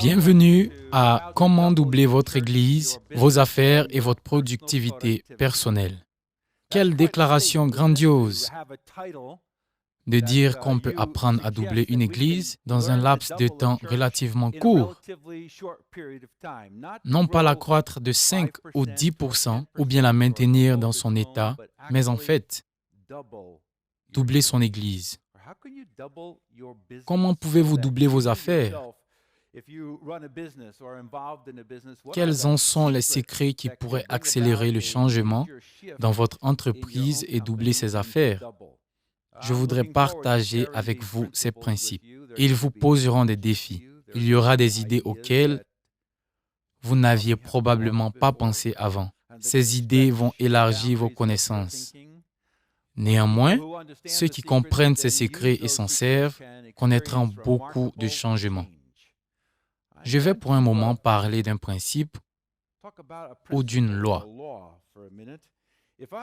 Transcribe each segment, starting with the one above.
Bienvenue à Comment doubler votre Église, vos affaires et votre productivité personnelle. Quelle déclaration grandiose de dire qu'on peut apprendre à doubler une Église dans un laps de temps relativement court. Non pas la croître de 5 ou 10% ou bien la maintenir dans son état, mais en fait, doubler son Église. Comment pouvez-vous doubler vos affaires? Quels en sont les secrets qui pourraient accélérer le changement dans votre entreprise et doubler ses affaires? Je voudrais partager avec vous ces principes. Ils vous poseront des défis. Il y aura des idées auxquelles vous n'aviez probablement pas pensé avant. Ces idées vont élargir vos connaissances. Néanmoins, ceux qui comprennent ces secrets et s'en servent connaîtront beaucoup de changements. Je vais pour un moment parler d'un principe ou d'une loi.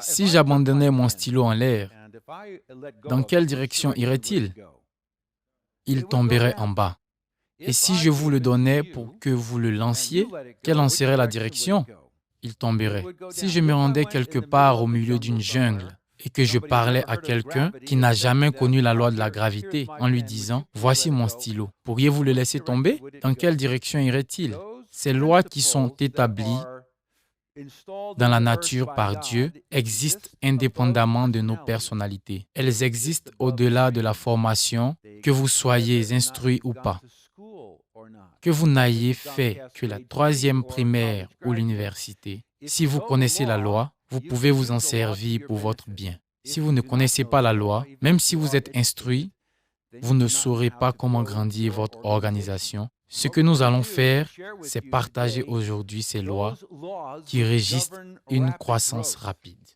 Si j'abandonnais mon stylo en l'air, dans quelle direction irait-il? Il tomberait en bas. Et si je vous le donnais pour que vous le lanciez, quelle en serait la direction? Il tomberait. Si je me rendais quelque part au milieu d'une jungle et que je parlais à quelqu'un qui n'a jamais connu la loi de la gravité en lui disant « Voici mon stylo, pourriez-vous le laisser tomber ?» Dans quelle direction irait-il? Ces lois qui sont établies dans la nature par Dieu existent indépendamment de nos personnalités. Elles existent au-delà de la formation, que vous soyez instruit ou pas. Que vous n'ayez fait que la 3e primaire ou l'université. Si vous connaissez la loi, vous pouvez vous en servir pour votre bien. Si vous ne connaissez pas la loi, même si vous êtes instruit, vous ne saurez pas comment grandir votre organisation. Ce que nous allons faire, c'est partager aujourd'hui ces lois qui régissent une croissance rapide.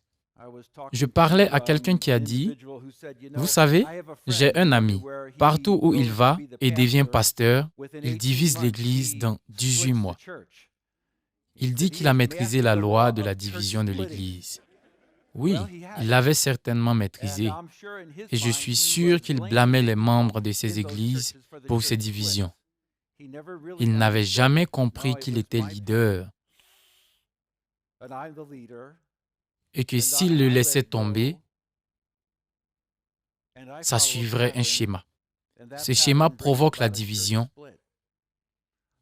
Je parlais à quelqu'un qui a dit, « Vous savez, j'ai un ami. Partout où il va et devient pasteur, il divise l'Église dans 18 mois. Il dit qu'il a maîtrisé la loi de la division de l'Église. Oui, il l'avait certainement maîtrisé. Et je suis sûr qu'il blâmait les membres de ces églises pour ces divisions. Il n'avait jamais compris qu'il était leader et que s'il le laissait tomber, ça suivrait un schéma. Ce schéma provoque la division.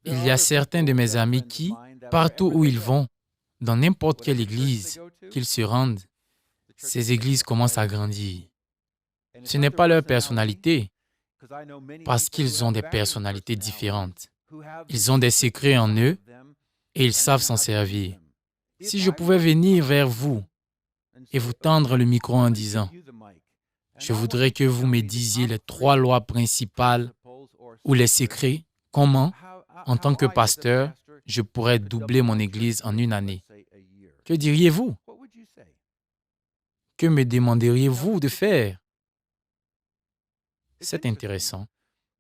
Il y a certains de mes amis qui, partout où ils vont, dans n'importe quelle église qu'ils se rendent, ces églises commencent à grandir. Ce n'est pas leur personnalité, parce qu'ils ont des personnalités différentes. Ils ont des secrets en eux et ils savent s'en servir. Si je pouvais venir vers vous et vous tendre le micro en disant « Je voudrais que vous me disiez les 3 lois principales ou les secrets, comment, en tant que pasteur, je pourrais doubler mon église en une année. » Que diriez-vous? Que me demanderiez-vous de faire? C'est intéressant.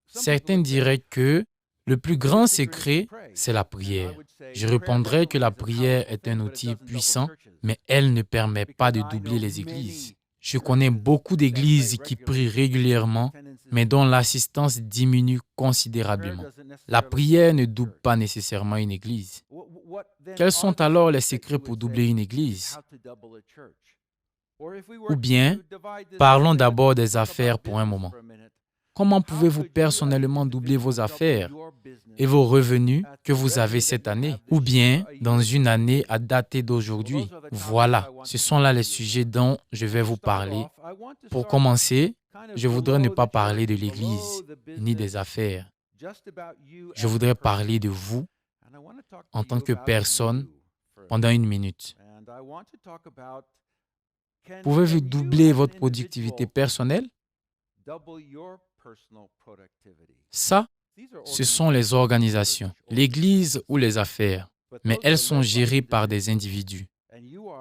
Certains diraient que le plus grand secret, c'est la prière. Je répondrais que la prière est un outil puissant, mais elle ne permet pas de doubler les églises. Je connais beaucoup d'églises qui prient régulièrement, mais dont l'assistance diminue considérablement. La prière ne double pas nécessairement une église. Quels sont alors les secrets pour doubler une église? Ou bien, parlons d'abord des affaires pour un moment. Comment pouvez-vous personnellement doubler vos affaires et vos revenus que vous avez cette année ou bien dans une année à dater d'aujourd'hui? Voilà, ce sont là les sujets dont je vais vous parler. Pour commencer, je voudrais ne pas parler de l'Église ni des affaires. Je voudrais parler de vous en tant que personne pendant 1 minute. Pouvez-vous doubler votre productivité personnelle? Ça, ce sont les organisations, l'Église ou les affaires, mais elles sont gérées par des individus.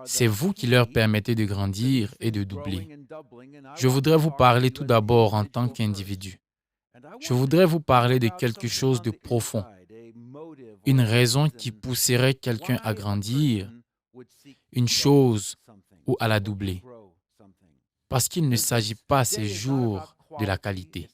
C'est vous qui leur permettez de grandir et de doubler. Je voudrais vous parler tout d'abord en tant qu'individu. Je voudrais vous parler de quelque chose de profond, une raison qui pousserait quelqu'un à grandir, une chose ou à la doubler. Parce qu'il ne s'agit pas ces jours de la qualité.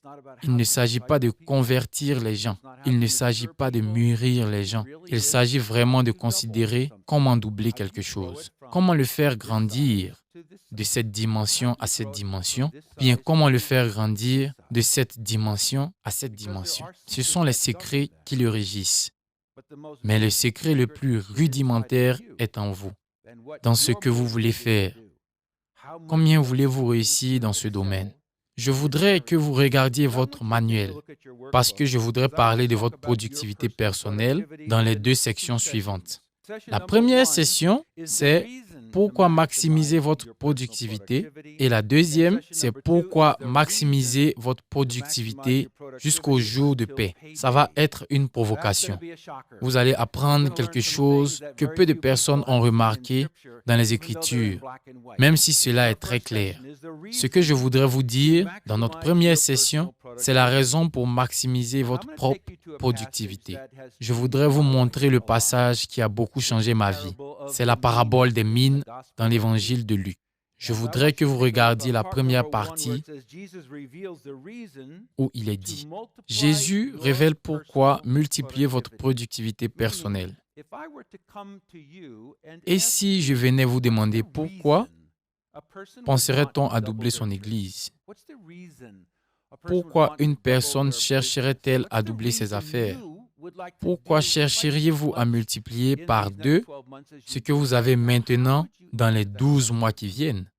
Il ne s'agit pas de convertir les gens. Il ne s'agit pas de mûrir les gens. Il s'agit vraiment de considérer comment doubler quelque chose. Comment le faire grandir de cette dimension à cette dimension, bien comment le faire grandir de cette dimension à cette dimension. Ce sont les secrets qui le régissent. Mais le secret le plus rudimentaire est en vous, dans ce que vous voulez faire. Combien voulez-vous réussir dans ce domaine? Je voudrais que vous regardiez votre manuel, parce que je voudrais parler de votre productivité personnelle dans les 2 sections suivantes. La première session, c'est pourquoi maximiser votre productivité et la deuxième, c'est pourquoi maximiser votre productivité jusqu'au jour de paix. Ça va être une provocation. Vous allez apprendre quelque chose que peu de personnes ont remarqué dans les Écritures, même si cela est très clair. Ce que je voudrais vous dire dans notre première session, c'est la raison pour maximiser votre propre productivité. Je voudrais vous montrer le passage qui a beaucoup changé ma vie. C'est la parabole des mines dans l'évangile de Luc. Je voudrais que vous regardiez la première partie où il est dit « Jésus révèle pourquoi multiplier votre productivité personnelle. » Et si je venais vous demander pourquoi penserait-on à doubler son Église? Pourquoi une personne chercherait-elle à doubler ses affaires? Pourquoi chercheriez-vous à multiplier par 2 ce que vous avez maintenant dans les 12 mois qui viennent?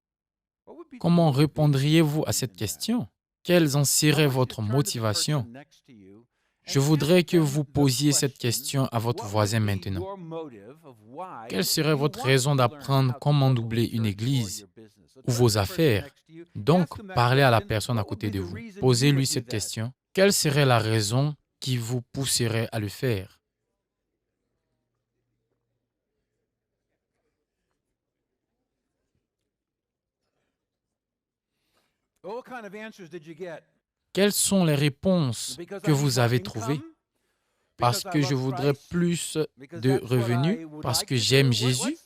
Comment répondriez-vous à cette question? Quelles en seraient votre motivation? Je voudrais que vous posiez cette question à votre voisin maintenant. Quelle serait votre raison d'apprendre comment doubler une église ou vos affaires? Donc, parlez à la personne à côté de vous. Posez-lui cette question. Quelle serait la raison qui vous pousserait à le faire? Quelles sont les réponses que vous avez trouvées? Parce que je voudrais plus de revenus, parce que j'aime Jésus,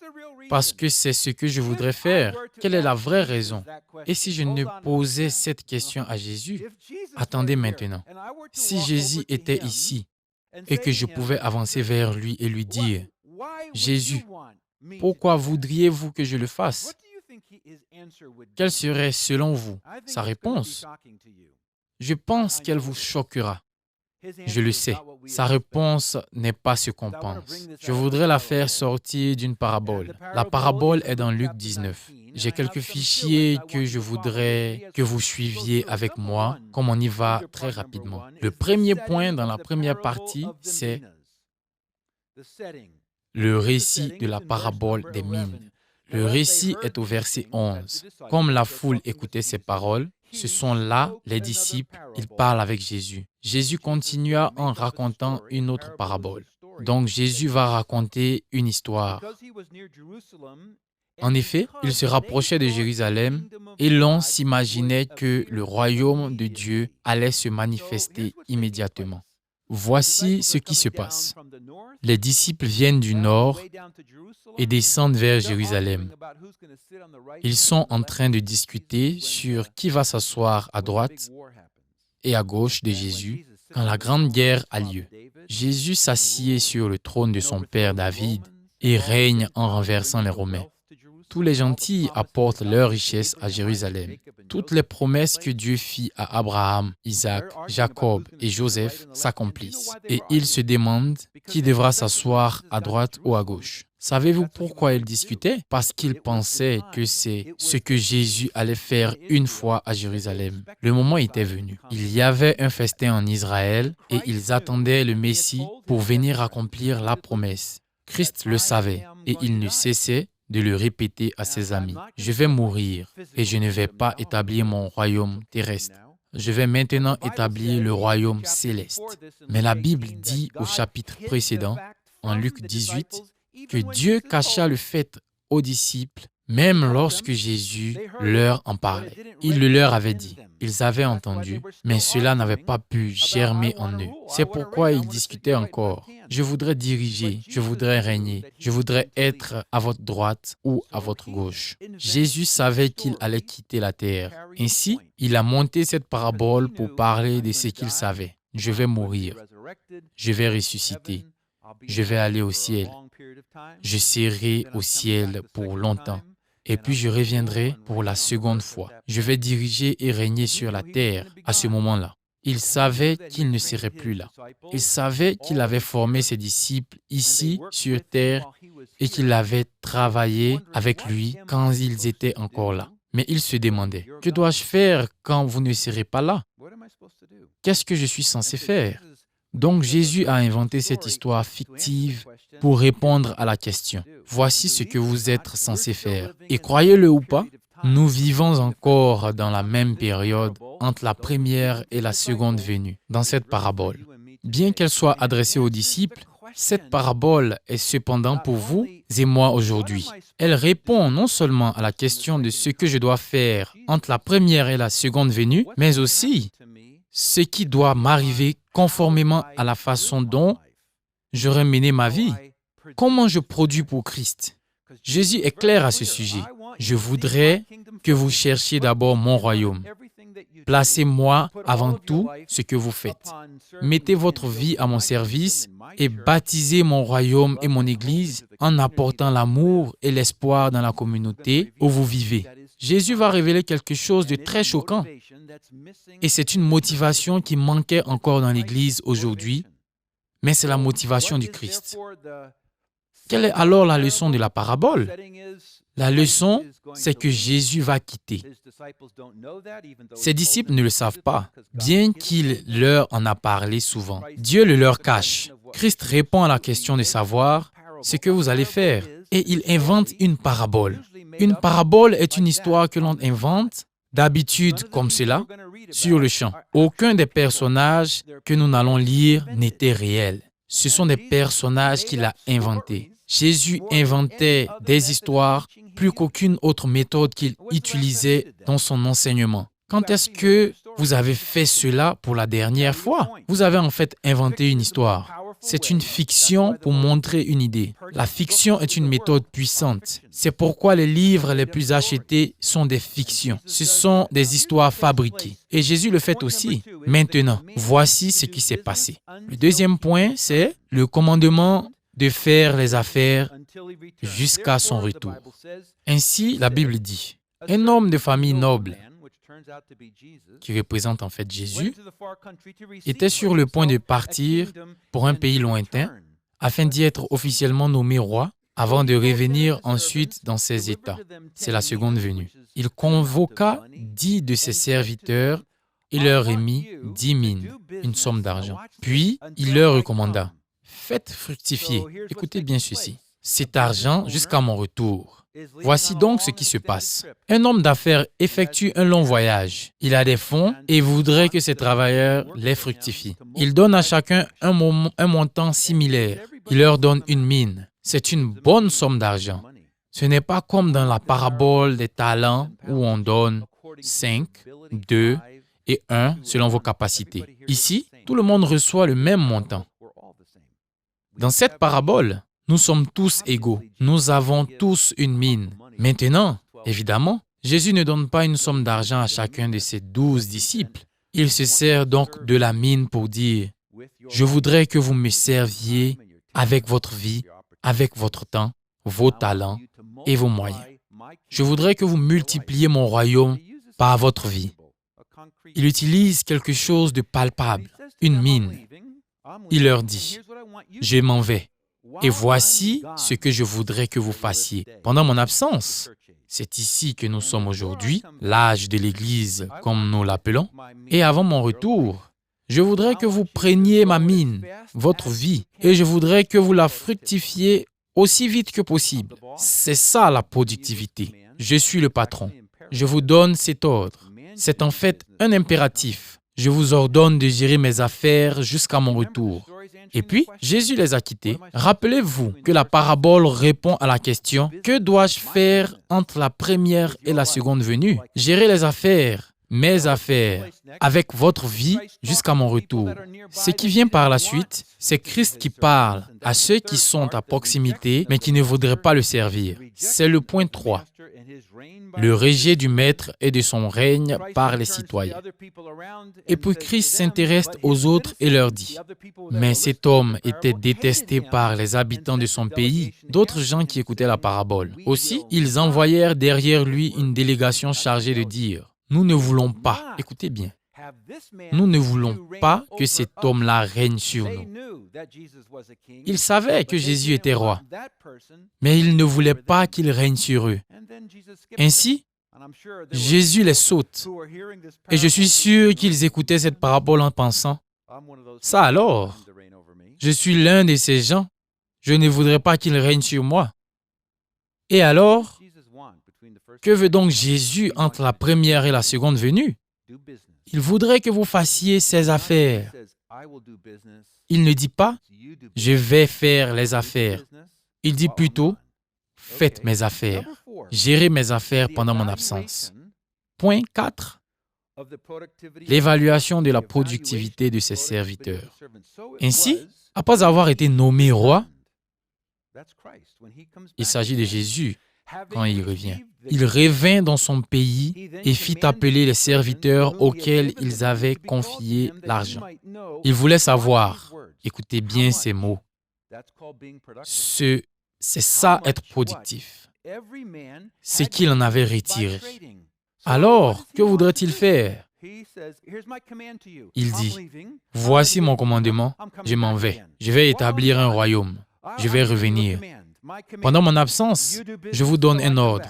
parce que c'est ce que je voudrais faire. Quelle est la vraie raison? Et si je ne posais cette question à Jésus? Attendez maintenant. Si Jésus était ici et que je pouvais avancer vers lui et lui dire, « Jésus, pourquoi voudriez-vous que je le fasse? » Quelle serait, selon vous, sa réponse? Je pense qu'elle vous choquera. Je le sais, sa réponse n'est pas ce qu'on pense. Je voudrais la faire sortir d'une parabole. La parabole est dans Luc 19. J'ai quelques fichiers que je voudrais que vous suiviez avec moi, comme on y va très rapidement. Le premier point dans la première partie, c'est le récit de la parabole des mines. Le récit est au verset 11. Comme la foule écoutait ces paroles, ce sont là les disciples, ils parlent avec Jésus. Jésus continua en racontant une autre parabole. Donc Jésus va raconter une histoire. En effet, il se rapprochait de Jérusalem et l'on s'imaginait que le royaume de Dieu allait se manifester immédiatement. Voici ce qui se passe. Les disciples viennent du nord et descendent vers Jérusalem. Ils sont en train de discuter sur qui va s'asseoir à droite et à gauche de Jésus quand la grande guerre a lieu. Jésus s'assied sur le trône de son père David et règne en renversant les Romains. Tous les gentils apportent leurs richesses à Jérusalem. Toutes les promesses que Dieu fit à Abraham, Isaac, Jacob et Joseph s'accomplissent. Et ils se demandent qui devra s'asseoir à droite ou à gauche. Savez-vous pourquoi ils discutaient? Parce qu'ils pensaient que c'est ce que Jésus allait faire une fois à Jérusalem. Le moment était venu. Il y avait un festin en Israël et ils attendaient le Messie pour venir accomplir la promesse. Christ le savait et il ne cessait de le répéter à ses amis. Je vais mourir et je ne vais pas établir mon royaume terrestre. Je vais maintenant établir le royaume céleste. Mais la Bible dit au chapitre précédent, en Luc 18, que Dieu cacha le fait aux disciples Même lorsque Jésus leur en parlait, il le leur avait dit. Ils avaient entendu, mais cela n'avait pas pu germer en eux. C'est pourquoi ils discutaient encore. Je voudrais diriger, je voudrais régner, je voudrais être à votre droite ou à votre gauche. Jésus savait qu'il allait quitter la terre. Ainsi, il a monté cette parabole pour parler de ce qu'il savait. Je vais mourir, je vais ressusciter, je vais aller au ciel, je serai au ciel pour longtemps. Et puis je reviendrai pour la seconde fois. Je vais diriger et régner sur la terre à ce moment-là. Il savait qu'il ne serait plus là. Il savait qu'il avait formé ses disciples ici sur terre et qu'il avait travaillé avec lui quand ils étaient encore là. Mais il se demandait, que dois-je faire quand vous ne serez pas là? Qu'est-ce que je suis censé faire? Donc Jésus a inventé cette histoire fictive pour répondre à la question. Voici ce que vous êtes censé faire. Et croyez-le ou pas, nous vivons encore dans la même période entre la première et la seconde venue, dans cette parabole. Bien qu'elle soit adressée aux disciples, cette parabole est cependant pour vous et moi aujourd'hui. Elle répond non seulement à la question de ce que je dois faire entre la première et la seconde venue, mais aussi ce qui doit m'arriver conformément à la façon dont j'aurais mené ma vie. Comment je produis pour Christ? Jésus est clair à ce sujet. Je voudrais que vous cherchiez d'abord mon royaume. Placez-moi avant tout ce que vous faites. Mettez votre vie à mon service et baptisez mon royaume et mon Église en apportant l'amour et l'espoir dans la communauté où vous vivez. Jésus va révéler quelque chose de très choquant. Et c'est une motivation qui manquait encore dans l'Église aujourd'hui, mais c'est la motivation du Christ. Quelle est alors la leçon de la parabole? La leçon, c'est que Jésus va quitter. Ses disciples ne le savent pas, bien qu'il leur en a parlé souvent. Dieu le leur cache. Christ répond à la question de savoir ce que vous allez faire, et il invente une parabole. Une parabole est une histoire que l'on invente, d'habitude comme cela, sur le champ. Aucun des personnages que nous allons lire n'était réel. Ce sont des personnages qu'il a inventés. Jésus inventait des histoires plus qu'aucune autre méthode qu'il utilisait dans son enseignement. Quand est-ce que vous avez fait cela pour la dernière fois? Vous avez en fait inventé une histoire. C'est une fiction pour montrer une idée. La fiction est une méthode puissante. C'est pourquoi les livres les plus achetés sont des fictions. Ce sont des histoires fabriquées. Et Jésus le fait aussi. Maintenant, voici ce qui s'est passé. Le deuxième point, c'est le commandement de faire les affaires jusqu'à son retour. Ainsi, la Bible dit, un homme de famille noble, qui représente en fait Jésus, était sur le point de partir pour un pays lointain afin d'y être officiellement nommé roi avant de revenir ensuite dans ses États. C'est la seconde venue. Il convoqua 10 de ses serviteurs et leur remit 10 mines, une somme d'argent. Puis, il leur recommanda, « Faites fructifier, écoutez bien ceci, cet argent jusqu'à mon retour. » Voici donc ce qui se passe. Un homme d'affaires effectue un long voyage. Il a des fonds et voudrait que ses travailleurs les fructifient. Il donne à chacun un montant similaire. Il leur donne une mine. C'est une bonne somme d'argent. Ce n'est pas comme dans la parabole des talents où on donne 5, 2 et 1 selon vos capacités. Ici, tout le monde reçoit le même montant. Dans cette parabole, nous sommes tous égaux. Nous avons tous une mine. Maintenant, évidemment, Jésus ne donne pas une somme d'argent à chacun de ses 12 disciples. Il se sert donc de la mine pour dire, « Je voudrais que vous me serviez avec votre vie, avec votre temps, vos talents et vos moyens. Je voudrais que vous multipliez mon royaume par votre vie. » Il utilise quelque chose de palpable, une mine. Il leur dit, « Je m'en vais. Et voici ce que je voudrais que vous fassiez. Pendant mon absence, c'est ici que nous sommes aujourd'hui, l'âge de l'Église comme nous l'appelons, et avant mon retour, je voudrais que vous preniez ma mine, votre vie, et je voudrais que vous la fructifiez aussi vite que possible. C'est ça la productivité. Je suis le patron. Je vous donne cet ordre. C'est en fait un impératif. Je vous ordonne de gérer mes affaires jusqu'à mon retour. Et puis, Jésus les a quittés. Rappelez-vous que la parabole répond à la question « Que dois-je faire entre la première et la seconde venue ?» Gérer les affaires, mes affaires, avec votre vie jusqu'à mon retour. Ce qui vient par la suite, c'est Christ qui parle à ceux qui sont à proximité, mais qui ne voudraient pas le servir. C'est le point 3. Le rejet du Maître et de son règne par les citoyens. Et puis Christ s'intéresse aux autres et leur dit, « Mais cet homme était détesté par les habitants de son pays, d'autres gens qui écoutaient la parabole. Aussi, ils envoyèrent derrière lui une délégation chargée de dire, « Nous ne voulons pas, écoutez bien, nous ne voulons pas que cet homme-là règne sur nous. » Ils savaient que Jésus était roi, mais ils ne voulaient pas qu'il règne sur eux. Ainsi, Jésus les saute. Et je suis sûr qu'ils écoutaient cette parabole en pensant, « Ça alors, je suis l'un de ces gens, je ne voudrais pas qu'il règne sur moi. » Et alors, que veut donc Jésus entre la première et la seconde venue? Il voudrait que vous fassiez ses affaires. Il ne dit pas, « Je vais faire les affaires ». Il dit plutôt, « Faites mes affaires. Gérez mes affaires pendant mon absence. » Point 4. L'évaluation de la productivité de ses serviteurs. Ainsi, après avoir été nommé roi, il s'agit de Jésus quand il revient. Il revint dans son pays et fit appeler les serviteurs auxquels ils avaient confié l'argent. Il voulait savoir, écoutez bien ces mots, c'est ça être productif. C'est qu'il en avait retiré. Alors, que voudrait-il faire? Il dit, « Voici mon commandement, je m'en vais. Je vais établir un royaume. Je vais revenir. Pendant mon absence, je vous donne un ordre.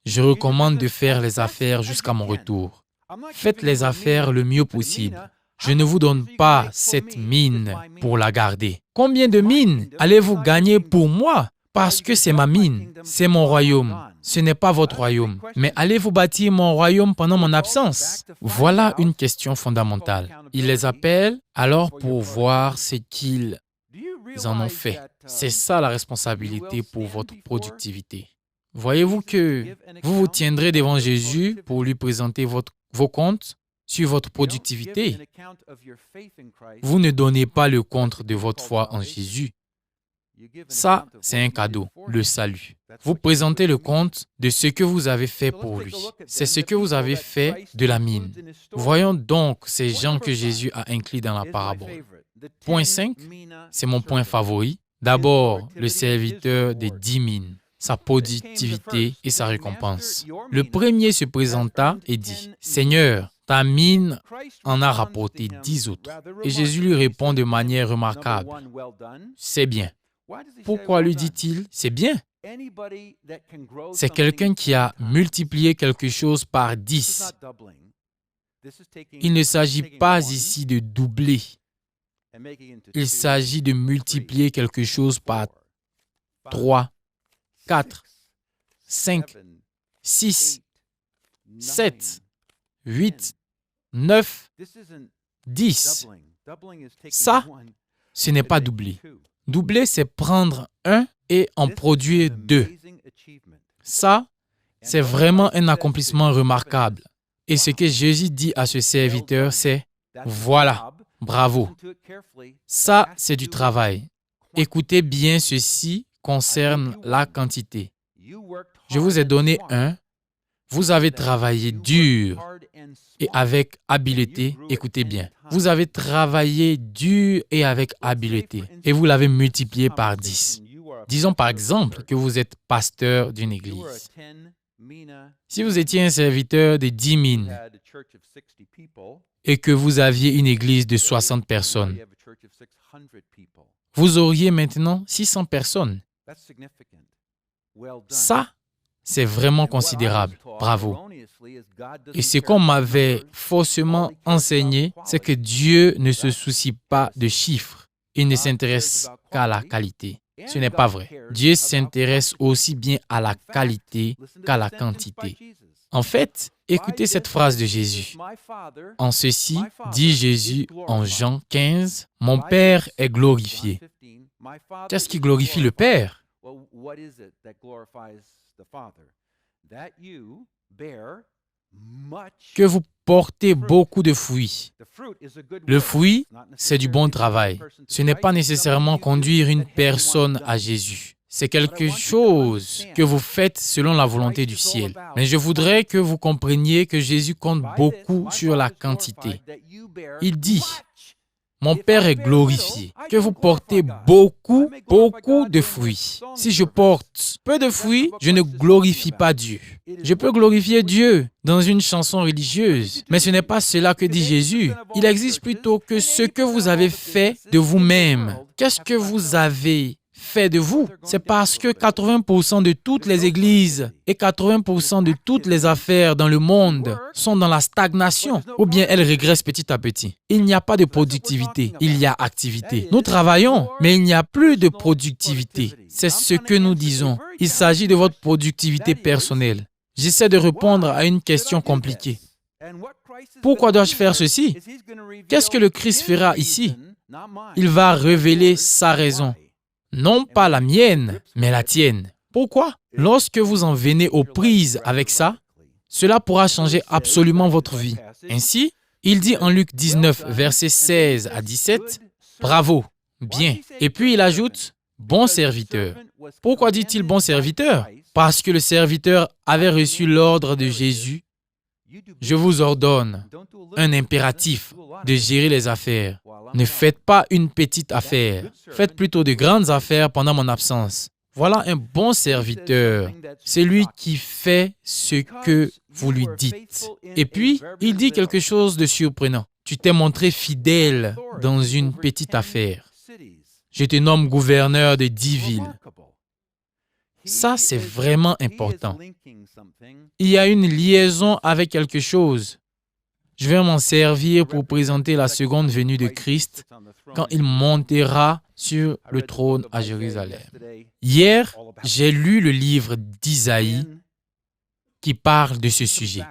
Je recommande de faire les affaires jusqu'à mon retour. Faites les affaires le mieux possible. Je ne vous donne pas cette mine pour la garder. Combien de mines allez-vous gagner pour moi? Parce que c'est ma mine, c'est mon royaume. Ce n'est pas votre royaume. Mais allez-vous bâtir mon royaume pendant mon absence? Voilà une question fondamentale. Il les appelle alors pour voir ce qu'ils en ont fait. C'est ça la responsabilité pour votre productivité. Voyez-vous que vous vous tiendrez devant Jésus pour lui présenter vos comptes sur votre productivité. Vous ne donnez pas le compte de votre foi en Jésus. Ça, c'est un cadeau, le salut. Vous présentez le compte de ce que vous avez fait pour lui. C'est ce que vous avez fait de la mine. Voyons donc ces gens que Jésus a inclus dans la parabole. Point 5, c'est mon point favori. D'abord, le serviteur des 10 mines, sa productivité et sa récompense. Le premier se présenta et dit, « Seigneur, ta mine en a rapporté 10 autres. » Et Jésus lui répond de manière remarquable, « C'est bien. » Pourquoi lui dit-il « c'est bien » ? C'est quelqu'un qui a multiplié quelque chose par 10. Il ne s'agit pas ici de doubler. Il s'agit de multiplier quelque chose par 3, 4, 5, 6, 7, 8, 9, 10. Ça, ce n'est pas doubler. Doubler, c'est prendre 1 et en produire 2. Ça, c'est vraiment un accomplissement remarquable. Et ce que Jésus dit à ce serviteur, c'est « Voilà, bravo. Ça, c'est du travail. Écoutez bien, ceci concerne la quantité. Je vous ai donné 1. Vous avez travaillé dur et avec habileté. Écoutez bien. Vous avez travaillé dur et avec habileté et vous l'avez multiplié par 10. Disons par exemple que vous êtes pasteur d'une église. Si vous étiez un serviteur de 10 mines et que vous aviez une église de 60 personnes, vous auriez maintenant 600 personnes. Ça, c'est vraiment considérable. Bravo. Et ce qu'on m'avait faussement enseigné, c'est que Dieu ne se soucie pas de chiffres. Il ne s'intéresse qu'à la qualité. Ce n'est pas vrai. Dieu s'intéresse aussi bien à la qualité qu'à la quantité. En fait, Écoutez cette phrase de Jésus. En ceci, dit Jésus en Jean 15, « Mon Père est glorifié. » Qu'est-ce qui glorifie le Père? Que vous portez beaucoup de fruits. Le fruit, c'est du bon travail. Ce n'est pas nécessairement conduire une personne à Jésus. C'est quelque chose que vous faites selon la volonté du ciel. Mais je voudrais que vous compreniez que Jésus compte beaucoup sur la quantité. Il dit, « Mon Père est glorifié, que vous portez beaucoup de fruits. » Si je porte peu de fruits, je ne glorifie pas Dieu. Je peux glorifier Dieu dans une chanson religieuse, mais ce n'est pas cela que dit Jésus. Il existe plutôt que ce que vous avez fait de vous-même. Qu'est-ce que vous avez fait de vous? C'est parce que 80% de toutes les églises et 80% de toutes les affaires dans le monde sont dans la stagnation ou bien elles régressent petit à petit. Il n'y a pas de productivité, il y a activité. Nous travaillons, mais il n'y a plus de productivité. C'est ce que nous disons. Il s'agit de votre productivité personnelle. J'essaie de répondre à une question compliquée. Pourquoi dois-je faire ceci? Qu'est-ce que le Christ fera ici? Il va révéler sa raison. Non pas la mienne, mais la tienne. Pourquoi? Lorsque vous en venez aux prises avec ça, cela pourra changer absolument votre vie. Ainsi, il dit en Luc 19, versets 16 à 17, « Bravo, bien. » Et puis il ajoute, « Bon serviteur. » Pourquoi dit-il bon serviteur? Parce que le serviteur avait reçu l'ordre de Jésus. Je vous ordonne, un impératif, de gérer les affaires. Ne faites pas une petite affaire. Faites plutôt de grandes affaires pendant mon absence. Voilà un bon serviteur. C'est lui qui fait ce que vous lui dites. Et puis, il dit quelque chose de surprenant. Tu t'es montré fidèle dans une petite affaire. Je te nomme gouverneur de 10 villes. Ça, c'est vraiment important. Il y a une liaison avec quelque chose. Je vais m'en servir pour présenter la seconde venue de Christ quand il montera sur le trône à Jérusalem. Hier, j'ai lu le livre d'Isaïe qui parle de ce sujet.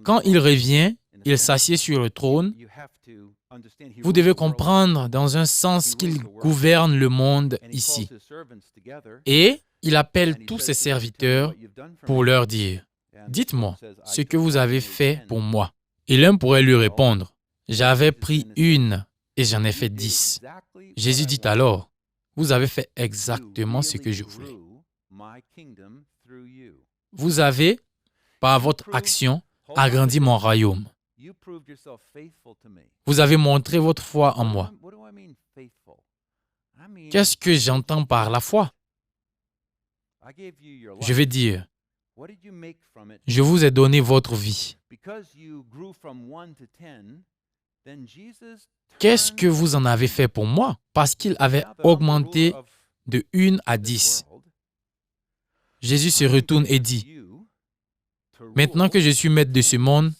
Quand il revient, il s'assied sur le trône. Vous devez comprendre dans un sens qu'il gouverne le monde ici. Et il appelle tous ses serviteurs pour leur dire, « Dites-moi ce que vous avez fait pour moi. » Et l'un pourrait lui répondre, « J'avais pris une et j'en ai fait 10. » Jésus dit alors, « Vous avez fait exactement ce que je voulais. Vous avez, par votre action, agrandi mon royaume. Vous avez montré votre foi en moi. » Qu'est-ce que j'entends par la foi? Je vais dire, je vous ai donné votre vie. Qu'est-ce que vous en avez fait pour moi? Parce qu'il avait augmenté de 1 à 10. Jésus se retourne et dit, « Maintenant que je suis maître de ce monde,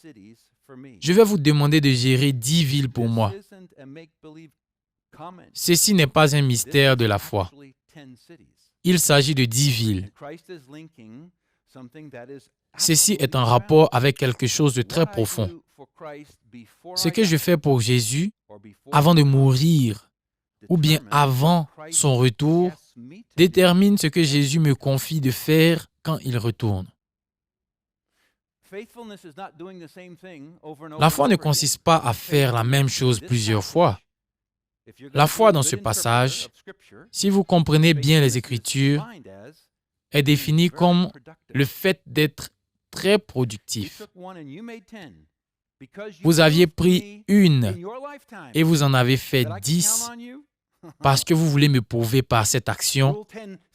je vais vous demander de gérer 10 villes pour moi. » Ceci n'est pas un mystère de la foi. Il s'agit de 10 villes. Ceci est en rapport avec quelque chose de très profond. Ce que je fais pour Jésus avant de mourir ou bien avant son retour détermine ce que Jésus me confie de faire quand il retourne. La foi ne consiste pas à faire la même chose plusieurs fois. La foi dans ce passage, si vous comprenez bien les Écritures, est définie comme le fait d'être très productif. Vous aviez pris une et vous en avez fait 10 parce que vous voulez me prouver par cette action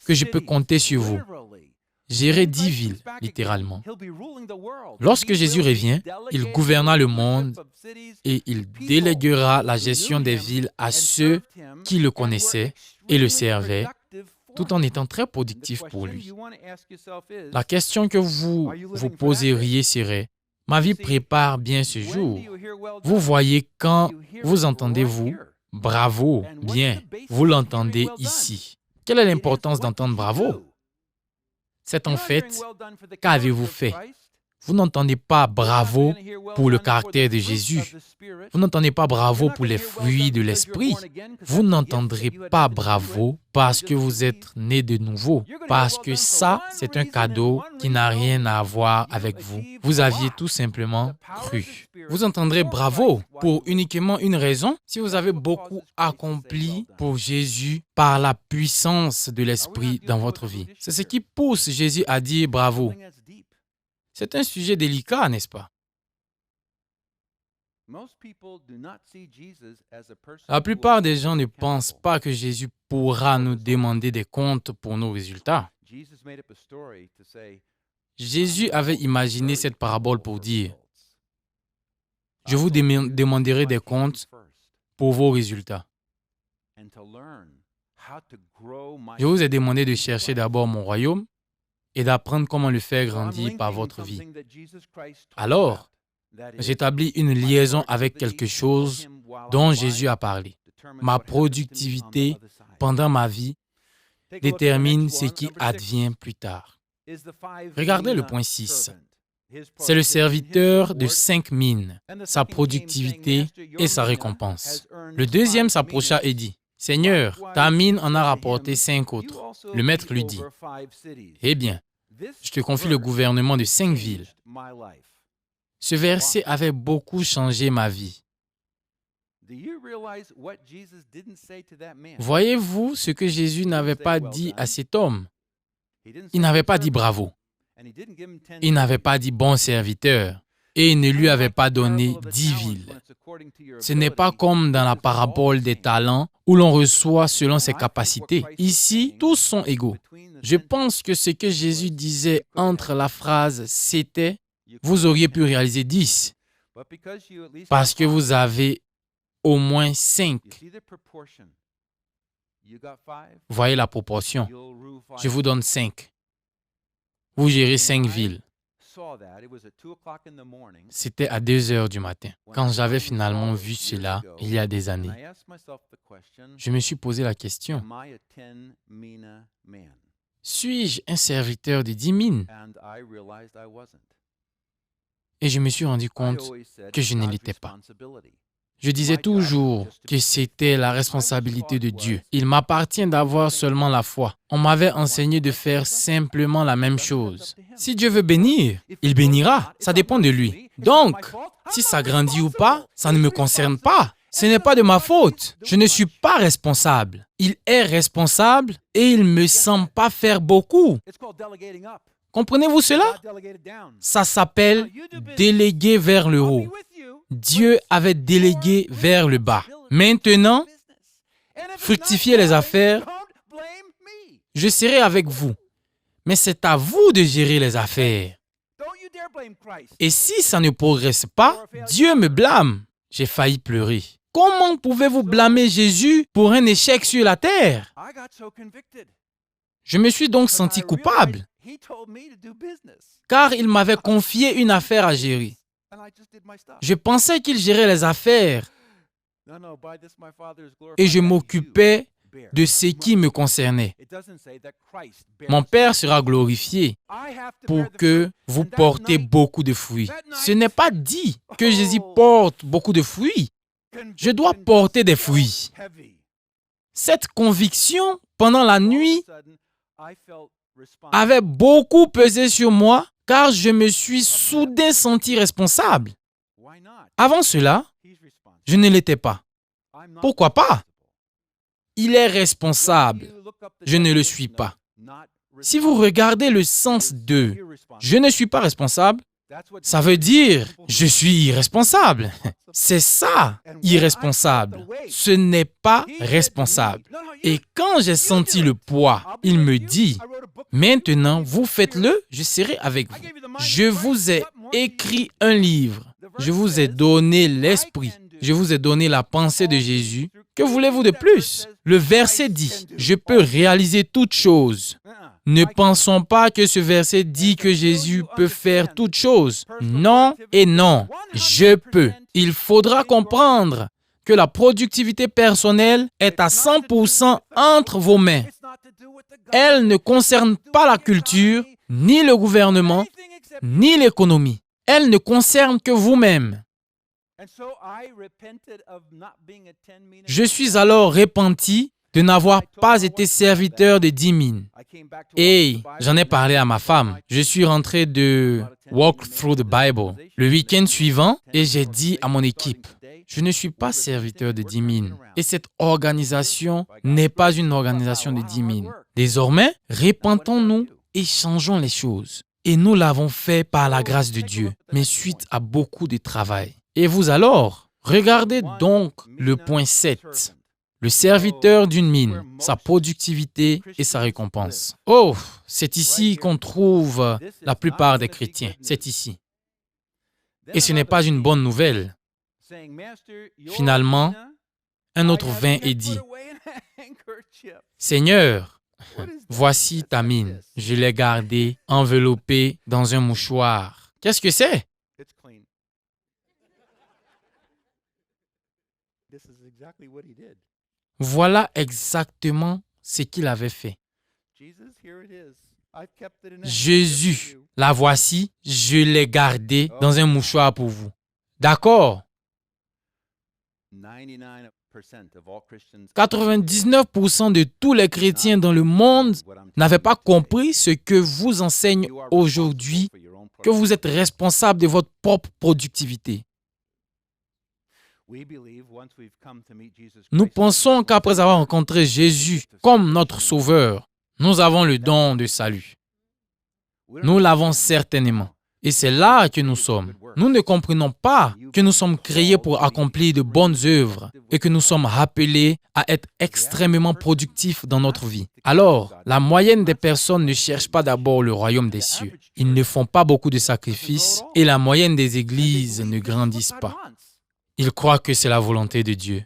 que je peux compter sur vous. Gérer 10 villes, littéralement. Lorsque Jésus revient, il gouvernera le monde et il déléguera la gestion des villes à ceux qui le connaissaient et le servaient, tout en étant très productifs pour lui. La question que vous vous poseriez serait, « Ma vie prépare bien ce jour. » Vous voyez quand vous entendez « vous », « bravo »,« bien », vous l'entendez ici. Quelle est l'importance d'entendre « bravo » ? C'est en fait, qu'avez-vous fait? Vous n'entendez pas bravo pour le caractère de Jésus. Vous n'entendez pas bravo pour les fruits de l'esprit. Vous n'entendrez pas bravo parce que vous êtes né de nouveau. Parce que ça, c'est un cadeau qui n'a rien à voir avec vous. Vous aviez tout simplement cru. Vous entendrez bravo pour uniquement une raison, si vous avez beaucoup accompli pour Jésus par la puissance de l'esprit dans votre vie. C'est ce qui pousse Jésus à dire bravo. C'est un sujet délicat, n'est-ce pas? La plupart des gens ne pensent pas que Jésus pourra nous demander des comptes pour nos résultats. Jésus avait imaginé cette parabole pour dire « Je vous demanderai des comptes pour vos résultats. Je vous ai demandé de chercher d'abord mon royaume et d'apprendre comment le faire grandir par votre vie. Alors, j'établis une liaison avec quelque chose dont Jésus a parlé. Ma productivité pendant ma vie détermine ce qui advient plus tard. Regardez le point 6. C'est le serviteur de 5 mines, sa productivité et sa récompense. Le deuxième s'approcha et dit, « Seigneur, ta mine en a rapporté 5 autres. » Le maître lui dit, « Eh bien, je te confie le gouvernement de 5 villes. » Ce verset avait beaucoup changé ma vie. Voyez-vous ce que Jésus n'avait pas dit à cet homme? Il n'avait pas dit bravo. Il n'avait pas dit bon serviteur. Et il ne lui avait pas donné 10 villes. Ce n'est pas comme dans la parabole des talents où l'on reçoit selon ses capacités. Ici, tous sont égaux. Je pense que ce que Jésus disait entre la phrase « c'était », vous auriez pu réaliser 10. Parce que vous avez au moins 5. Voyez la proportion. Je vous donne 5. Vous gérez 5 villes. C'était à 2 heures du matin. Quand j'avais finalement vu cela, il y a des années, je me suis posé la question, suis-je un serviteur de 10 mines? Et je me suis rendu compte que je ne l'étais pas. Je disais toujours que c'était la responsabilité de Dieu. Il m'appartient d'avoir seulement la foi. On m'avait enseigné de faire simplement la même chose. Si Dieu veut bénir, il bénira. Ça dépend de lui. Donc, si ça grandit ou pas, ça ne me concerne pas. Ce n'est pas de ma faute. Je ne suis pas responsable. Il est responsable et il ne me semble pas faire beaucoup. Comprenez-vous cela? Ça s'appelle déléguer vers le haut. Dieu avait délégué vers le bas. Maintenant, fructifiez les affaires. Je serai avec vous. Mais c'est à vous de gérer les affaires. Et si ça ne progresse pas, Dieu me blâme. J'ai failli pleurer. Comment pouvez-vous blâmer Jésus pour un échec sur la terre? Je me suis donc senti coupable, car il m'avait confié une affaire à gérer. Je pensais qu'il gérait les affaires et je m'occupais de ce qui me concernait. Mon Père sera glorifié pour que vous portez beaucoup de fruits. Ce n'est pas dit que Jésus porte beaucoup de fruits. Je dois porter des fruits. Cette conviction, pendant la nuit, avait beaucoup pesé sur moi car je me suis soudain senti responsable. Avant cela, je ne l'étais pas. Pourquoi pas? Il est responsable. Je ne le suis pas. Si vous regardez le sens de « je ne suis pas responsable », ça veut dire « je suis irresponsable ». C'est ça, irresponsable. Ce n'est pas responsable. Et quand j'ai senti le poids, il me dit « Maintenant, vous faites-le, je serai avec vous. Je vous ai écrit un livre. Je vous ai donné l'esprit. Je vous ai donné la pensée de Jésus. Que voulez-vous de plus? » Le verset dit « Je peux réaliser toutes choses. » Ne pensons pas que ce verset dit que Jésus peut faire toutes choses. Non et non. Je peux. Il faudra comprendre que la productivité personnelle est à 100% entre vos mains. Elle ne concerne pas la culture, ni le gouvernement, ni l'économie. Elle ne concerne que vous-même. Je suis alors repenti de n'avoir pas été serviteur de 10 000. Et j'en ai parlé à ma femme. Je suis rentré de Walk Through the Bible le week-end suivant et j'ai dit à mon équipe, je ne suis pas serviteur de 10 000. Et cette organisation n'est pas une organisation de 10 000. Désormais, repentons-nous et changeons les choses. Et nous l'avons fait par la grâce de Dieu, mais suite à beaucoup de travail. Et vous alors, regardez donc le point 7. Le serviteur d'une mine, sa productivité et sa récompense. Oh, c'est ici qu'on trouve la plupart des chrétiens. C'est ici. Et ce n'est pas une bonne nouvelle. Finalement, un autre vint et dit, « Seigneur, voici ta mine. Je l'ai gardée enveloppée dans un mouchoir. » Qu'est-ce que c'est? Voilà exactement ce qu'il avait fait. Jésus, la voici, je l'ai gardée dans un mouchoir pour vous. D'accord? 99% de tous les chrétiens dans le monde n'avaient pas compris ce que vous enseigne aujourd'hui, que vous êtes responsable de votre propre productivité. Nous pensons qu'après avoir rencontré Jésus comme notre Sauveur, nous avons le don de salut. Nous l'avons certainement. Et c'est là que nous sommes. Nous ne comprenons pas que nous sommes créés pour accomplir de bonnes œuvres et que nous sommes appelés à être extrêmement productifs dans notre vie. Alors, la moyenne des personnes ne cherche pas d'abord le royaume des cieux. Ils ne font pas beaucoup de sacrifices et la moyenne des églises ne grandissent pas. Ils croient que c'est la volonté de Dieu.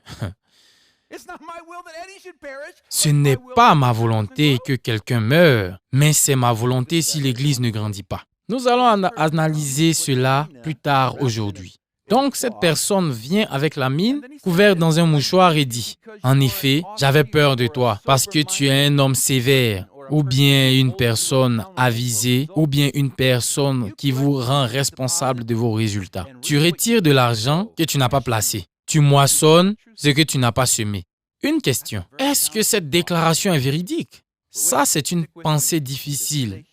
Ce n'est pas ma volonté que quelqu'un meure, mais c'est ma volonté si l'Église ne grandit pas. Nous allons analyser cela plus tard aujourd'hui. Donc, cette personne vient avec la mine couverte dans un mouchoir et dit, « En effet, j'avais peur de toi parce que tu es un homme sévère. » Ou bien une personne avisée, ou bien une personne qui vous rend responsable de vos résultats. Tu retires de l'argent que tu n'as pas placé. Tu moissonnes ce que tu n'as pas semé. Une question, est-ce que cette déclaration est véridique? Ça, c'est une pensée difficile.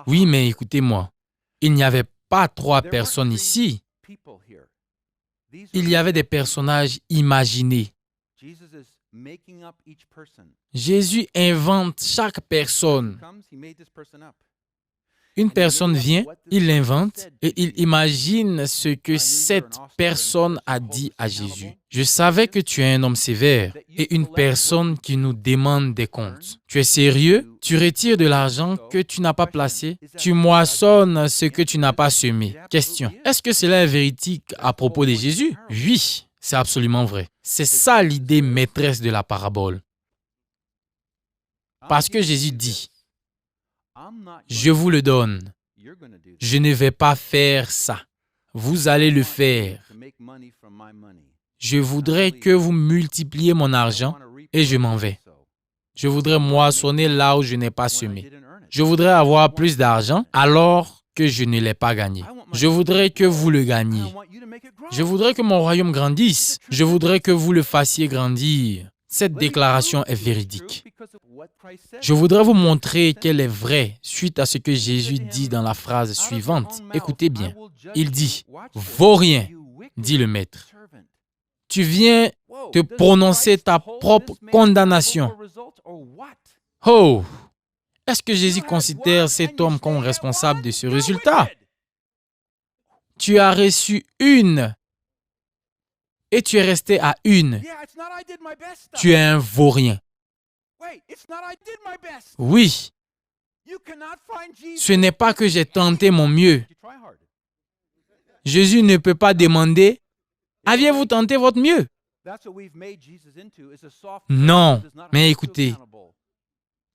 Oui, mais écoutez-moi, il n'y avait pas 3 personnes ici. Il y avait des personnages imaginés. Jésus invente chaque personne. Une personne vient, il l'invente et il imagine ce que cette personne a dit à Jésus. Je savais que tu es un homme sévère et une personne qui nous demande des comptes. Tu es sérieux? Tu retires de l'argent que tu n'as pas placé? Tu moissonnes ce que tu n'as pas semé. Question. Est-ce que cela est véridique à propos de Jésus? Oui, c'est absolument vrai. C'est ça l'idée maîtresse de la parabole. Parce que Jésus dit, je vous le donne. Je ne vais pas faire ça. Vous allez le faire. Je voudrais que vous multipliez mon argent et je m'en vais. Je voudrais moissonner là où je n'ai pas semé. Je voudrais avoir plus d'argent alors que je ne l'ai pas gagné. Je voudrais que vous le gagniez. Je voudrais que mon royaume grandisse. Je voudrais que vous le fassiez grandir. Cette déclaration est véridique. Je voudrais vous montrer qu'elle est vraie suite à ce que Jésus dit dans la phrase suivante. Écoutez bien. Il dit, « Vaut rien, dit le maître. » Tu viens te prononcer ta propre condamnation. Oh! Est-ce que Jésus considère cet homme comme responsable de ce résultat? Tu as reçu une et tu es resté à une. Tu es un vaurien. Oui. Ce n'est pas que j'ai tenté mon mieux. Jésus ne peut pas demander, « Aviez-vous tenté votre mieux? » Non, mais écoutez,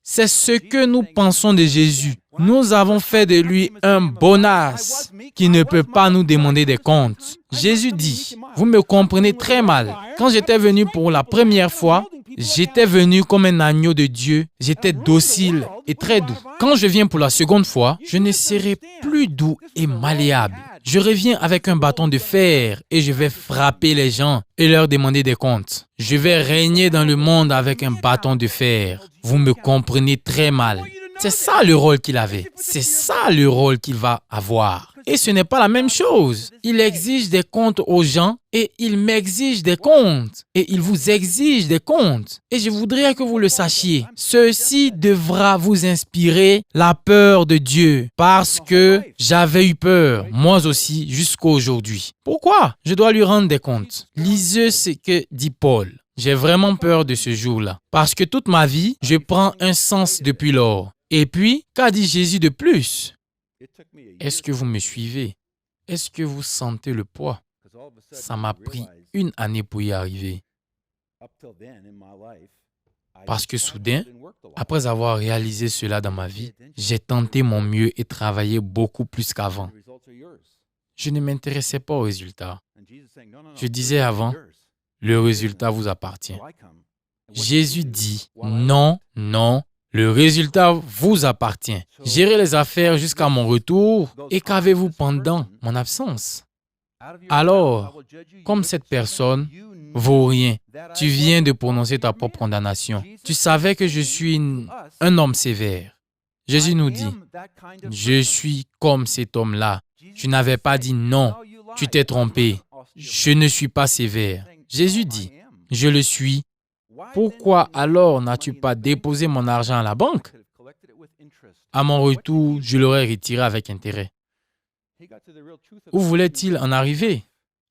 c'est ce que nous pensons de Jésus. Nous avons fait de lui un bonasse qui ne peut pas nous demander des comptes. Jésus dit, vous me comprenez très mal. Quand j'étais venu pour la première fois, J'étais venu comme un agneau de Dieu, j'étais docile et très doux. Quand je viens pour la seconde fois, je ne serai plus doux et malléable. Je reviens avec un bâton de fer et je vais frapper les gens et leur demander des comptes. Je vais régner dans le monde avec un bâton de fer. Vous me comprenez très mal. C'est ça le rôle qu'il avait. C'est ça le rôle qu'il va avoir. Et ce n'est pas la même chose. Il exige des comptes aux gens et il m'exige des comptes. Et il vous exige des comptes. Et je voudrais que vous le sachiez. Ceci devra vous inspirer la peur de Dieu parce que j'avais eu peur, moi aussi, jusqu'à aujourd'hui. Pourquoi je dois lui rendre des comptes? Lisez ce que dit Paul. J'ai vraiment peur de ce jour-là parce que toute ma vie, je prends un sens depuis lors. Et puis, qu'a dit Jésus de plus? Est-ce que vous me suivez? Est-ce que vous sentez le poids? Ça m'a pris 1 année pour y arriver. Parce que soudain, après avoir réalisé cela dans ma vie, j'ai tenté mon mieux et travaillé beaucoup plus qu'avant. Je ne m'intéressais pas aux résultats. Je disais avant, le résultat vous appartient. Jésus dit, non, non, le résultat vous appartient. Gérez les affaires jusqu'à mon retour et qu'avez-vous pendant mon absence? Alors, comme cette personne vaut rien, tu viens de prononcer ta propre condamnation. Tu savais que je suis un homme sévère. Jésus nous dit, je suis comme cet homme-là. Tu n'avais pas dit non, tu t'es trompé. Je ne suis pas sévère. Jésus dit, je le suis. Pourquoi alors n'as-tu pas déposé mon argent à la banque? À mon retour, je l'aurais retiré avec intérêt. Où voulait-il en arriver?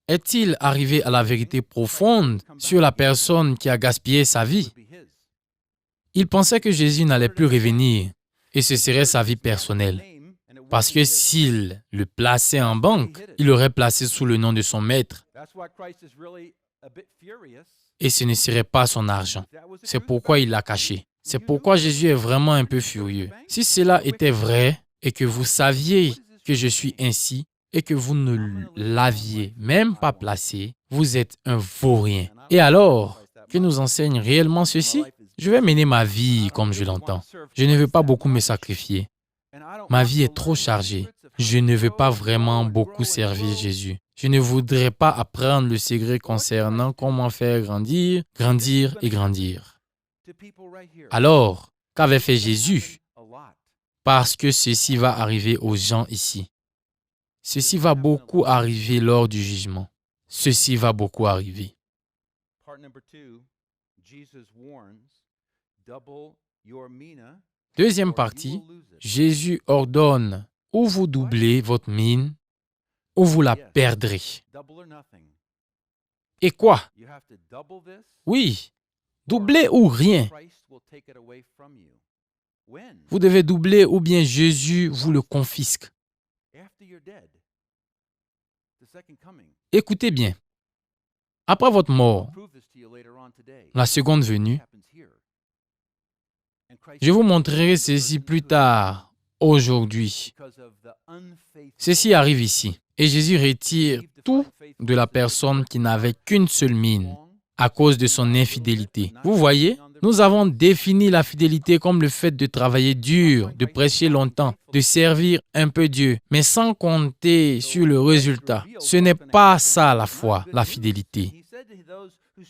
Est-il arrivé à la vérité profonde sur la personne qui a gaspillé sa vie? Il pensait que Jésus n'allait plus revenir et ce serait sa vie personnelle. Parce que s'il le plaçait en banque, il l'aurait placé sous le nom de son maître. Et ce ne serait pas son argent. C'est pourquoi il l'a caché. C'est pourquoi Jésus est vraiment un peu furieux. Si cela était vrai et que vous saviez que je suis ainsi et que vous ne l'aviez même pas placé, vous êtes un vaurien. Et alors, que nous enseigne réellement ceci? Je vais mener ma vie comme je l'entends. Je ne veux pas beaucoup me sacrifier. Ma vie est trop chargée. Je ne veux pas vraiment beaucoup servir Jésus. Je ne voudrais pas apprendre le secret concernant comment faire grandir, grandir et grandir. Alors, qu'avait fait Jésus? Parce que ceci va arriver aux gens ici. Ceci va beaucoup arriver lors du jugement. Ceci va beaucoup arriver. Deuxième partie, Jésus ordonne ou vous doublez votre mine ou vous la perdrez. Et quoi? Oui, doubler ou rien. Vous devez doubler ou bien Jésus vous le confisque. Écoutez bien. Après votre mort, la seconde venue, je vous montrerai ceci plus tard, aujourd'hui. Ceci arrive ici. Et Jésus retire tout de la personne qui n'avait qu'une seule mine à cause de son infidélité. Vous voyez, nous avons défini la fidélité comme le fait de travailler dur, de prêcher longtemps, de servir un peu Dieu, mais sans compter sur le résultat. Ce n'est pas ça la foi, la fidélité.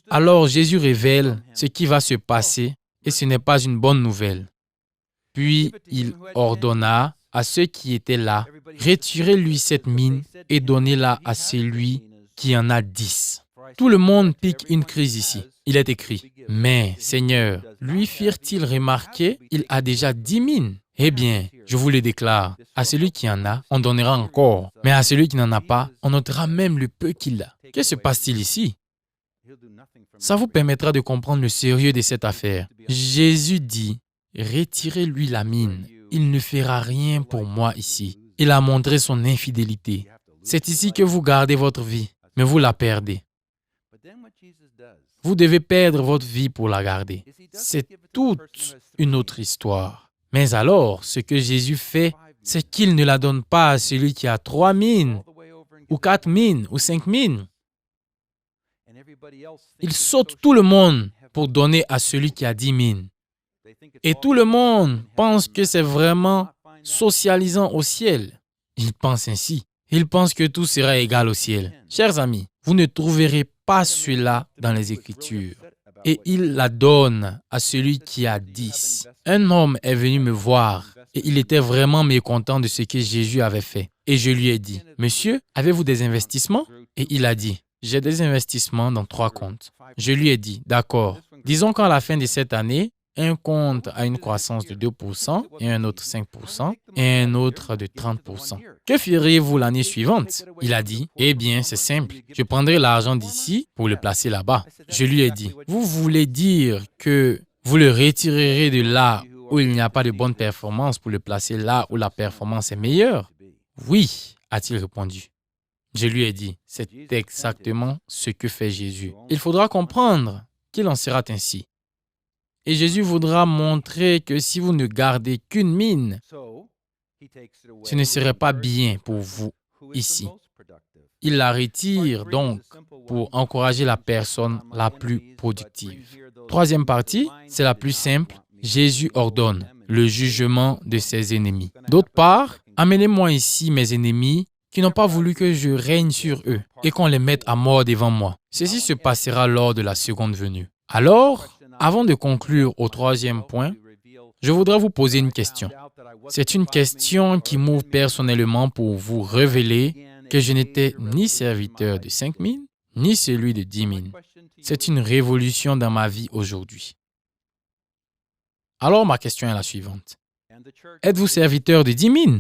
Alors Jésus révèle ce qui va se passer et ce n'est pas une bonne nouvelle. Puis il ordonna à ceux qui étaient là, retirez-lui cette mine et donnez-la à celui qui en a 10. Tout le monde pique une crise ici. Il est écrit, mais Seigneur, lui firent-ils remarquer, il a déjà 10 mines. Eh bien, je vous le déclare, à celui qui en a, on donnera encore, mais à celui qui n'en a pas, on ôtera même le peu qu'il a. Que se passe-t-il ici? Ça vous permettra de comprendre le sérieux de cette affaire. Jésus dit, retirez-lui la mine. Il ne fera rien pour moi ici. Il a montré son infidélité. C'est ici que vous gardez votre vie, mais vous la perdez. Vous devez perdre votre vie pour la garder. C'est toute une autre histoire. Mais alors, ce que Jésus fait, c'est qu'il ne la donne pas à celui qui a 3 mines, ou 4 mines, ou 5 mines. Ils sautent tout le monde pour donner à celui qui a 10 000. Et tout le monde pense que c'est vraiment socialisant au ciel. Ils pensent ainsi. Ils pensent que tout sera égal au ciel. Chers amis, vous ne trouverez pas cela dans les Écritures. Et il la donne à celui qui a 10. Un homme est venu me voir et il était vraiment mécontent de ce que Jésus avait fait. Et je lui ai dit, « Monsieur, avez-vous des investissements? » Et il a dit, « J'ai des investissements dans 3 comptes. » Je lui ai dit, « D'accord. Disons qu'à la fin de cette année, un compte a une croissance de 2% et un autre 5% et un autre de 30%. Que feriez-vous l'année suivante? » Il a dit, « Eh bien, c'est simple. Je prendrai l'argent d'ici pour le placer là-bas. » Je lui ai dit, « Vous voulez dire que vous le retirerez de là où il n'y a pas de bonne performance pour le placer là où la performance est meilleure? » « Oui, a-t-il répondu. Je lui ai dit, « C'est exactement ce que fait Jésus. Il faudra comprendre qu'il en sera ainsi. Et Jésus voudra montrer que si vous ne gardez qu'une mine, ce ne serait pas bien pour vous ici. Il la retire donc pour encourager la personne la plus productive. Troisième partie, c'est la plus simple. Jésus ordonne le jugement de ses ennemis. D'autre part, amenez-moi ici mes ennemis qui n'ont pas voulu que je règne sur eux et qu'on les mette à mort devant moi. Ceci se passera lors de la seconde venue. Alors, avant de conclure au troisième point, je voudrais vous poser une question. C'est une question qui m'ouvre personnellement pour vous révéler que je n'étais ni serviteur de 5 000, ni celui de 10 000. C'est une révolution dans ma vie aujourd'hui. Alors, ma question est la suivante. Êtes-vous serviteur de 10 000?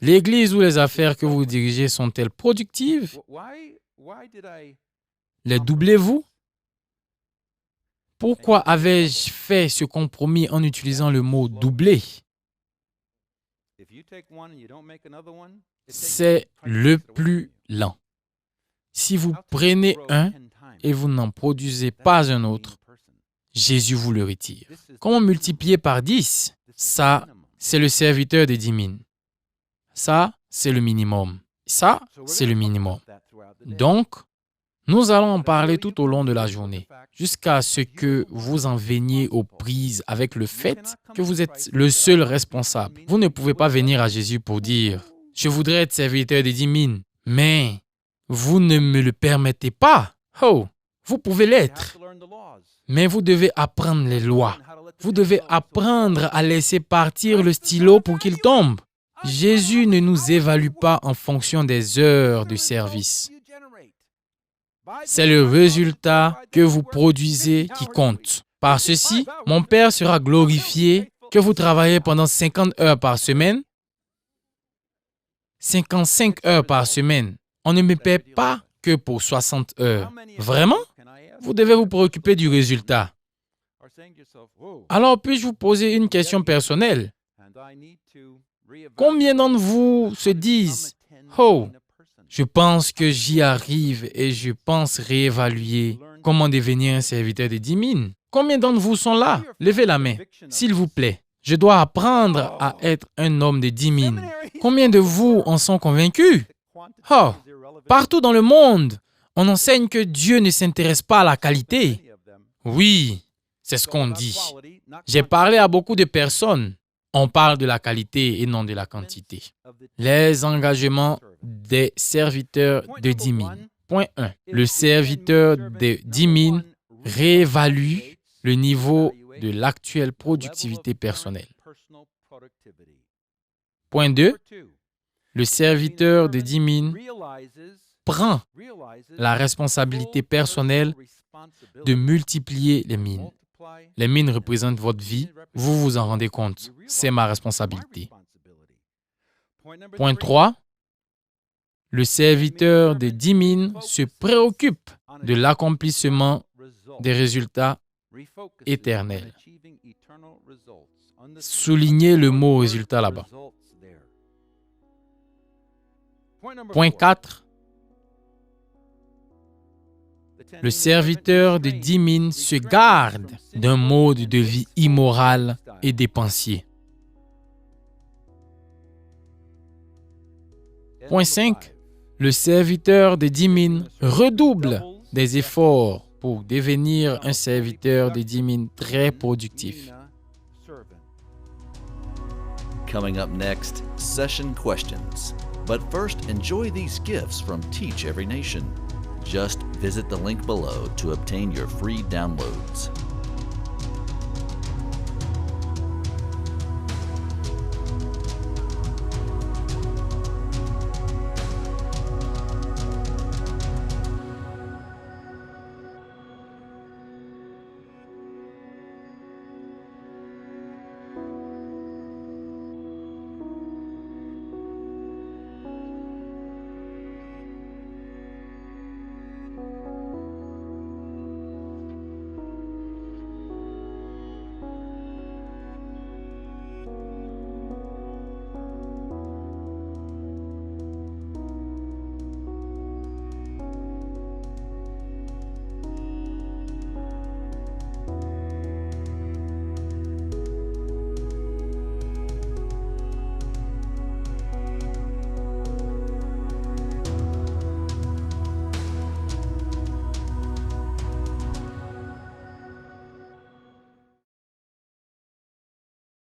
L'Église ou les affaires que vous dirigez sont-elles productives? Les doublez-vous? Pourquoi avais-je fait ce compromis en utilisant le mot « doubler » ? C'est le plus lent. Si vous prenez un et vous n'en produisez pas un autre, Jésus vous le retire. Comment multiplier par 10? Ça, c'est le serviteur des 10 000. Ça, c'est le minimum. Ça, c'est le minimum. Donc, nous allons en parler tout au long de la journée, jusqu'à ce que vous en veniez aux prises avec le fait que vous êtes le seul responsable. Vous ne pouvez pas venir à Jésus pour dire « Je voudrais être serviteur des 10 000, mais vous ne me le permettez pas. » Oh, vous pouvez l'être, mais vous devez apprendre les lois. Vous devez apprendre à laisser partir le stylo pour qu'il tombe. Jésus ne nous évalue pas en fonction des heures de service. C'est le résultat que vous produisez qui compte. Par ceci, mon Père sera glorifié que vous travaillez pendant 50 heures par semaine, 55 heures par semaine. On ne me paie pas que pour 60 heures. Vraiment? Vous devez vous préoccuper du résultat. Alors, puis-je vous poser une question personnelle? Combien d'entre vous se disent « Oh, je pense que j'y arrive et je pense réévaluer comment devenir un serviteur de 10 000. » Combien d'entre vous sont là? Levez la main, s'il vous plaît. Je dois apprendre à être un homme de 10 000. Combien de vous en sont convaincus? Oh, partout dans le monde, on enseigne que Dieu ne s'intéresse pas à la qualité. Oui, c'est ce qu'on dit. J'ai parlé à beaucoup de personnes. On parle de la qualité et non de la quantité. Les engagements des serviteurs de 10 000. Point 1. Le serviteur de 10 000 réévalue le niveau de l'actuelle productivité personnelle. Point 2. Le serviteur de 10 000 prend la responsabilité personnelle de multiplier les mines. Les mines représentent votre vie. Vous vous en rendez compte. C'est ma responsabilité. Point 3. Le serviteur de 10 000 se préoccupe de l'accomplissement des résultats éternels. Soulignez le mot résultat là-bas. Point 4. Le serviteur de 10 000 se garde d'un mode de vie immoral et dépensier. Point 5. Le serviteur des 10 000 redouble des efforts pour devenir un serviteur des 10 000 très productif. Coming up next, session questions. But first, enjoy these gifts from Teach Every Nation. Just visit the link below to obtain your free downloads.